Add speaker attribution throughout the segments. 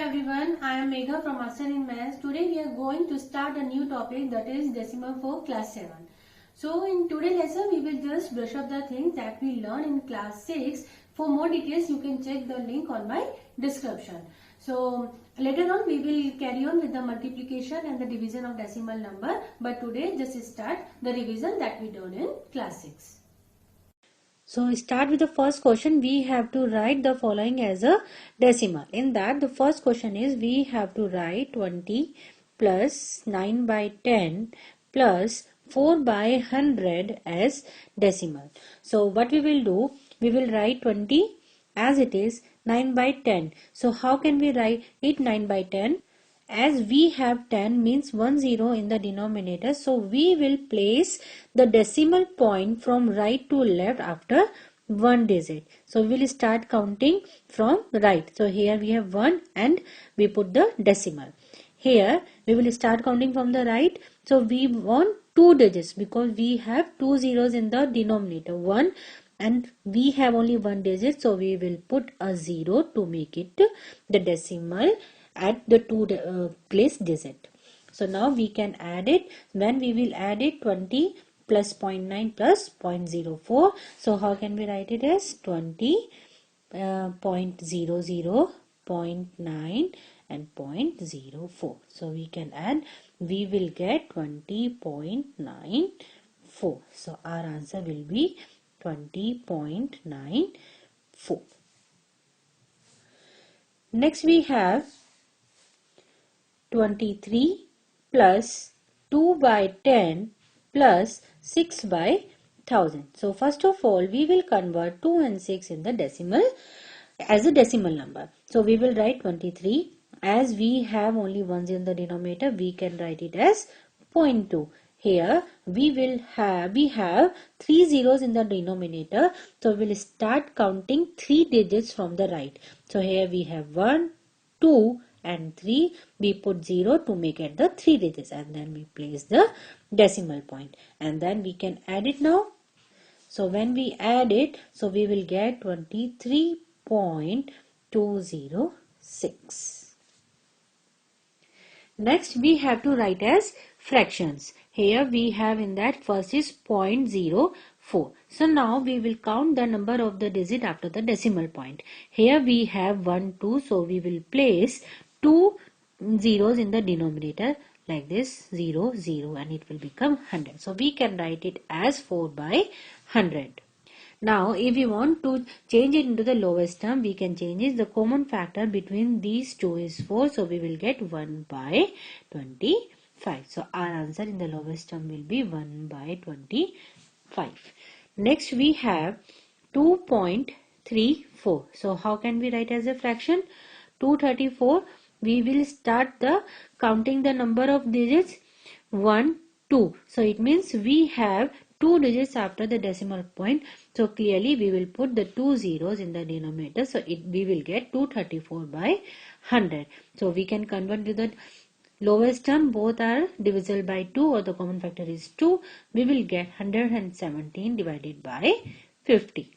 Speaker 1: everyone, I am Megha from Master in Maths. Today we are going to start a new topic, that is decimal for class 7. So in today's lesson we will just brush up the things that we learned in class 6. For more details you can check the link on my description. So later on we will carry on with the multiplication and the division of decimal number, but today just start the revision that we done in class 6. So start with the first question. We have to write the following as a decimal. In that the first question is we have to write 20 plus 9 by 10 plus 4 by 100 as decimal. So what we will do, we will write 20 as it is 9 by 10. So how can we write it 9 by 10? As we have 10 means 1 0 in the denominator, so we will place the decimal point from right to left after one digit. So we will start counting from right. So here we have 1 and we put the decimal. Here we will start counting from the right. So we want 2 digits because we have 2 zeros in the denominator, 1, and we have only 1 digit, so we will put a 0 to make it the decimal at the 2 place digit. So now we can add it. When we will add it, 20 plus 0.9 plus 0.04. So how can we write it as 20, 0.00, 0.9 and 0.04. So we can add, we will get 20.94. So our answer will be 20.94. Next we have 23 plus 2 by 10 plus 6 by 1000. So first of all we will convert 2 and 6 in the decimal as a decimal number. So we will write 23. As we have only ones in the denominator, we can write it as 0.2. Here we have 3 zeros in the denominator, so we will start counting 3 digits from the right. So here we have 1, 2 and 3. We put 0 to make it the 3 digits, and then we place the decimal point, and then we can add it now. So when we add it, so we will get 23.206. Next we have to write as fractions. Here we have in that first is 0.04. So now we will count the number of the digit after the decimal point. Here we have 1, 2. So we will place 2 zeros in the denominator like this, 0, 0, and it will become 100. So we can write it as 4 by 100. Now if we want to change it into the lowest term, we can change it. The common factor between these two is 4. So we will get 1 by 25. So our answer in the lowest term will be 1 by 25. Next we have 2.34. So how can we write as a fraction? 234. We will start the counting the number of digits 1, 2. So it means we have 2 digits after the decimal point. So clearly we will put the 2 zeros in the denominator. So we will get 234 by 100. So we can convert to the lowest term. Both are divisible by 2 or the common factor is 2. We will get 117 divided by 50.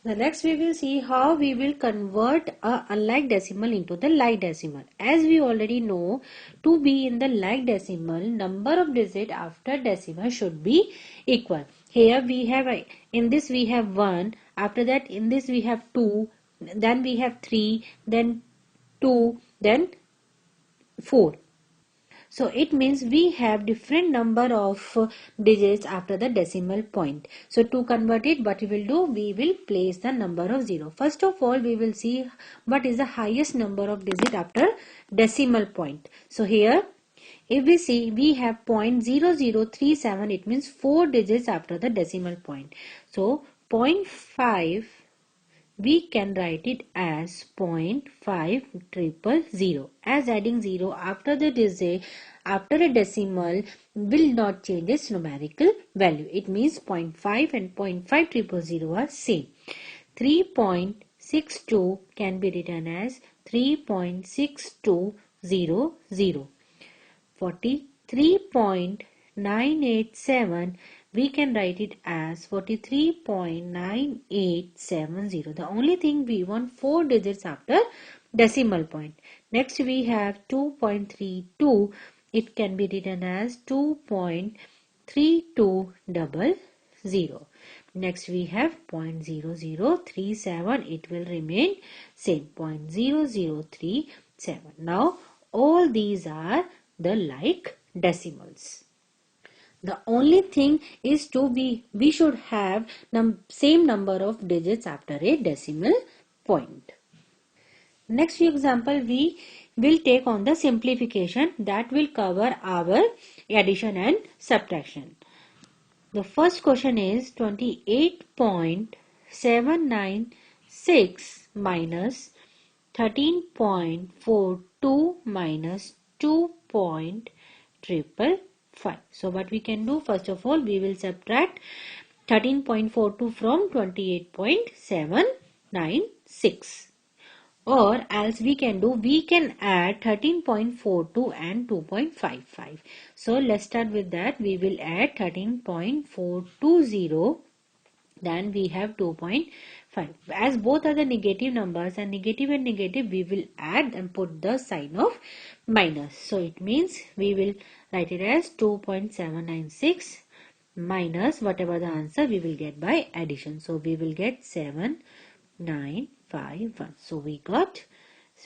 Speaker 1: The next we will see how we will convert a unlike decimal into the like decimal. As we already know, to be in the like decimal, number of digits after decimal should be equal. Here we have, in this we have 1, after that in this we have 2, then we have 3, then 2, then 4. So it means we have different number of digits after the decimal point. So to convert it, what we will do, we will place the number of 0. First of all, we will see what is the highest number of digit after decimal point. So here, if we see, we have 0.0037, it means 4 digits after the decimal point. So 0.5, we can write it as 0.5000, as adding 0 after the digit after a decimal will not change its numerical value. It means 0.5 and 0.5000 are same. 3.62 can be written as 3.6200. 43.987
Speaker 2: we can write it as 43.9870. The only thing we want 4 digits after decimal point. Next we have 2.32. It can be written as 2.3200. Next we have 0.0037. It will remain same, 0.0037. Now all these are the like decimals. The only thing is we should have same number of digits after a decimal point. Next example we will take on the simplification that will cover our addition and subtraction. The first question is 28.796 minus 13.42 minus 2.555. So what we can do, first of all we will subtract 13.42 from 28.796. Or else we can add 13.42 and 2.55. So let's start with that. We will add 13.420. Then we have 2.5. As both are the negative numbers and negative we will add and put the sign of minus. So it means we will write it as 2.796 minus whatever the answer we will get by addition. So we will get 7,951. So we got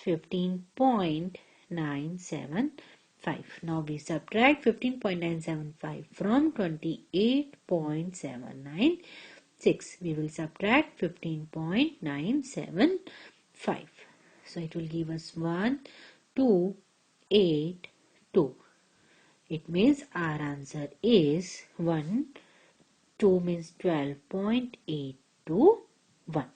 Speaker 2: 15.975. Now we subtract 15.975 from 28.796. We will subtract 15.975. So it will give us 1,282. It means our answer is 1, 2 means 12.821.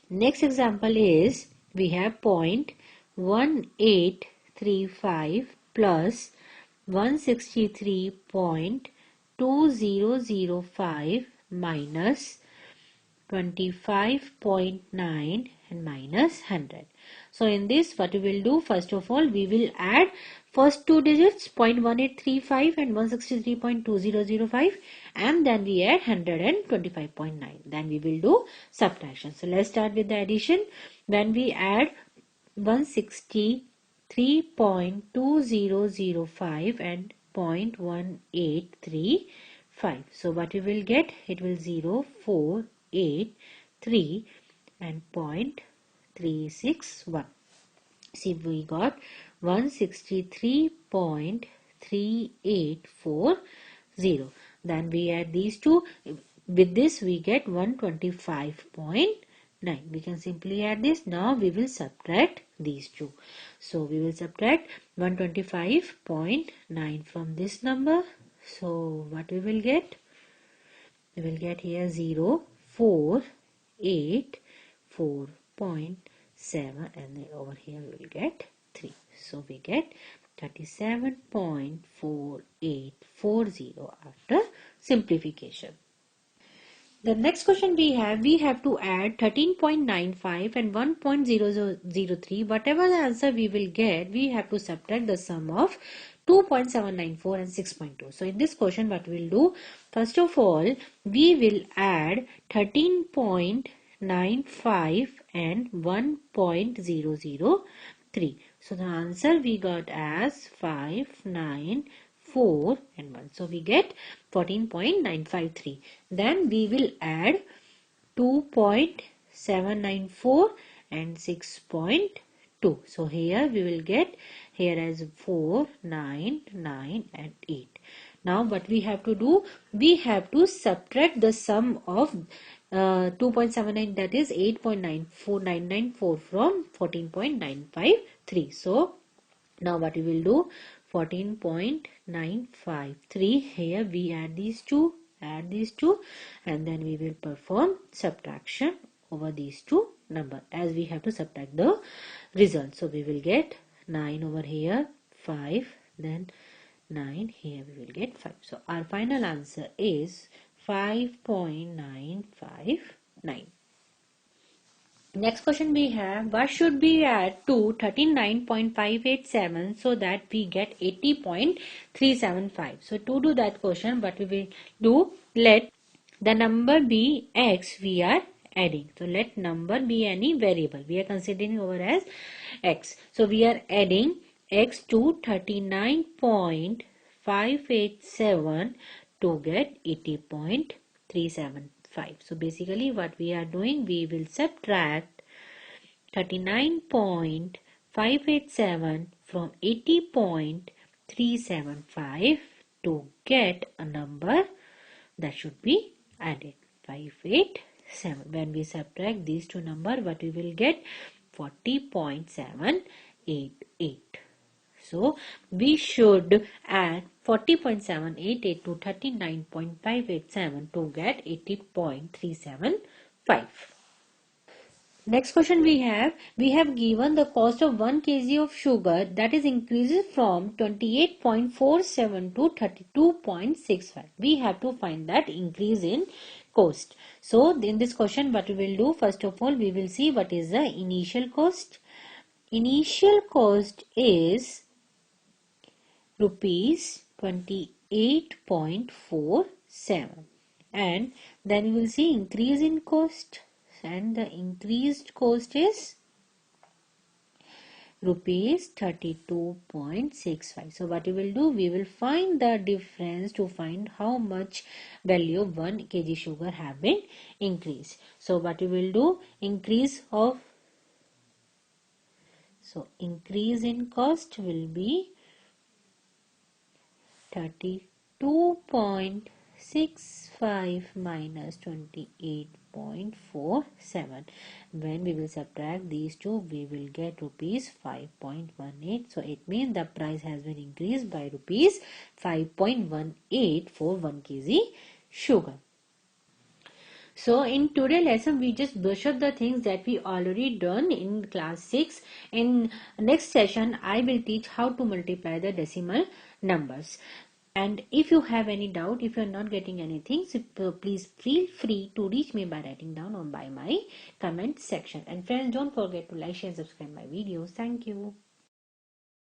Speaker 2: Next example is we have 0.1835 plus 163.2005 minus 25.9 and minus 100. So in this what we will do, first of all we will add first two digits 0.1835 and 163.2005 and then we add 125.9. Then we will do subtraction. So let's start with the addition. When we add 163.2005 and 0.1835. So what we will get? It will 0.483 and 0.361. See, we got 163.3840. Then we add these two. With this we get 125.9. We can simply add this. Now we will subtract these two. So we will subtract 125.9 from this number. So what we will get? We will get here 0.484.7 and then over here we will get 3. So we get 37.4840 after simplification. The next question we have to add 13.95 and 1.0003. Whatever the answer we will get, we have to subtract the sum of 2.794 and 6.2. So in this question what we will do, first of all we will add 13.95 and 1.003. So the answer we got as 594 and 1. So we get 14.953. Then we will add 2.794 and 6.2. So here we will get here as 4, 9, 9 and 8. Now what we have to do? We have to subtract the sum of 2.79, that is 8.94994 from 14.953. So now what we will do? 14.953. Here we add these two, and then we will perform subtraction over these two number as we have to subtract the result. So we will get 9 over here, 5, then 9 here we will get 5. So our final answer is 5.959. Next question we have, what should we add to 39.587 so that we get 80.375? So to do that question, what we will do, let the number be x we are adding. So let number be any variable. We are considering over as x. So we are adding x to 39.587 to get 80.375. So basically what we are doing, we will subtract 39.587 from 80.375 to get a number that should be added, 587. When we subtract these two numbers, what we will get, 40.788. So we should add 40.788 to 39.587 to get 80.375. Next question we have given the cost of 1 kg of sugar that is increases from 28.47 to 32.65. We have to find that increase in cost. So in this question what we will do, first of all we will see what is the initial cost. Initial cost is rupees 28.47, and then we will see increase in cost, and the increased cost is rupees 32.65. So what we will do, we will find the difference to find how much value of 1 kg sugar have been increased. So what we will do, increase in cost will be 32.65 minus 28.47. When we will subtract these two, we will get rupees 5.18. So it means the price has been increased by rupees 5.18 for 1 kg sugar. So in today's lesson, we just brush up the things that we already done in class 6. In next session, I will teach how to multiply the decimal numbers. And if you have any doubt, if you are not getting anything, so please feel free to reach me by writing down or by my comment section. And friends, don't forget to like, share and subscribe my videos. Thank you.